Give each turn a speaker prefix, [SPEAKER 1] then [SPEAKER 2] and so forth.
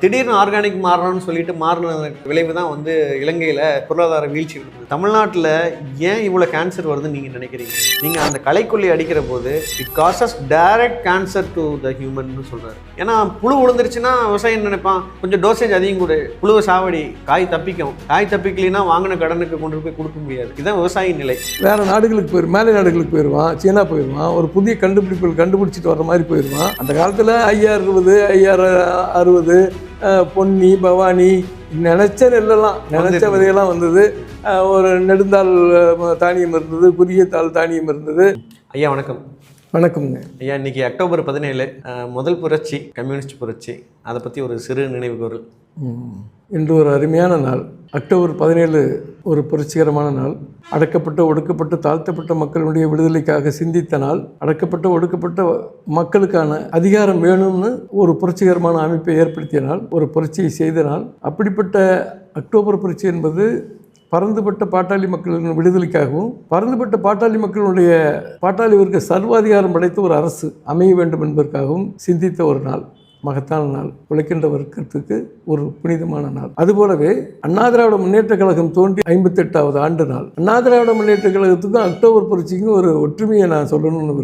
[SPEAKER 1] திடீர்னு ஆர்கானிக் மாறணும்னு சொல்லிட்டு மாறின விளைவு தான் வந்து இலங்கையில் பொருளாதார வீழ்ச்சி இருக்குது. தமிழ்நாட்டில் ஏன் இவ்வளோ கேன்சர் வருதுன்னு நீங்கள் நினைக்கிறீங்க? நீங்கள் அந்த களைக்கொல்லி அடிக்கிற போது it causes direct cancer to the ஹியூமன்னு சொல்கிறாரு. ஏன்னா புழு விழுந்துருச்சுன்னா விவசாயம் நினைப்பான் கொஞ்சம் டோசேஜ் அதிகம் கொடு, புழுவை சாவடி, காய் தப்பிக்கும். காய் தப்பிக்கலைன்னா வாங்கின கடனுக்கு கொண்டு போய் கொடுக்க முடியாது. இதுதான் விவசாய நிலை.
[SPEAKER 2] வேறு நாடுகளுக்கு மேலை நாடுகளுக்கு போயிடுவான், சீனா போயிடுவான், ஒரு புதிய கண்டுபிடிப்புகள் கண்டுபிடிச்சிட்டு வர மாதிரி போயிடுவான். அந்த காலத்தில் 5060 5060 பொன்னி பவானி நினச்ச நெல்லெல்லாம் நினச்ச விதையெல்லாம் வந்தது. ஒரு நெடுந்தாள் தானியம் இருந்தது, குறுகிய தாள் தானியம் இருந்தது.
[SPEAKER 1] ஐயா வணக்கம்.
[SPEAKER 2] வணக்கம்ங்க
[SPEAKER 1] ஐயா. இன்றைக்கி அக்டோபர் 17 முதல் புரட்சி, கம்யூனிஸ்ட் புரட்சி. அதை பற்றி ஒரு சிறு நினைவு கூறல்.
[SPEAKER 2] இன்று ஒரு அருமையான நாள். அக்டோபர் 17 ஒரு புரட்சிகரமான நாள். அடக்கப்பட்ட ஒடுக்கப்பட்ட தாழ்த்தப்பட்ட மக்களுடைய விடுதலைக்காக சிந்தித்த நாள். அடக்கப்பட்ட ஒடுக்கப்பட்ட மக்களுக்கான அதிகாரம் வேணும்னு ஒரு புரட்சிகரமான அமைப்பை ஏற்படுத்திய நாள், ஒரு புரட்சியை செய்த நாள். அப்படிப்பட்ட அக்டோபர் புரட்சி என்பது பரந்துபட்ட பாட்டாளி மக்களின் விடுதலைக்காகவும் பரந்துபட்ட பாட்டாளி மக்களுடைய பாட்டாளி வர்க்க சர்வாதிகாரம் படைத்த ஒரு அரசு அமைய வேண்டும் என்பதற்காகவும் சிந்தித்த ஒரு நாள், மகத்தான நாள், உழைக்கின்ற வர்க்கத்துக்கு ஒரு புனிதமான நாள். அதுபோலவே அண்ணா திராவிட முன்னேற்ற கழகம் தோன்றி 58வது ஆண்டு நாள். அண்ணா திராவிட முன்னேற்ற கழகத்துக்கும் அக்டோபர் புரட்சிக்கும் ஒரு ஒற்றுமையை நான் சொல்லணும்னு விரும்புகிறேன்.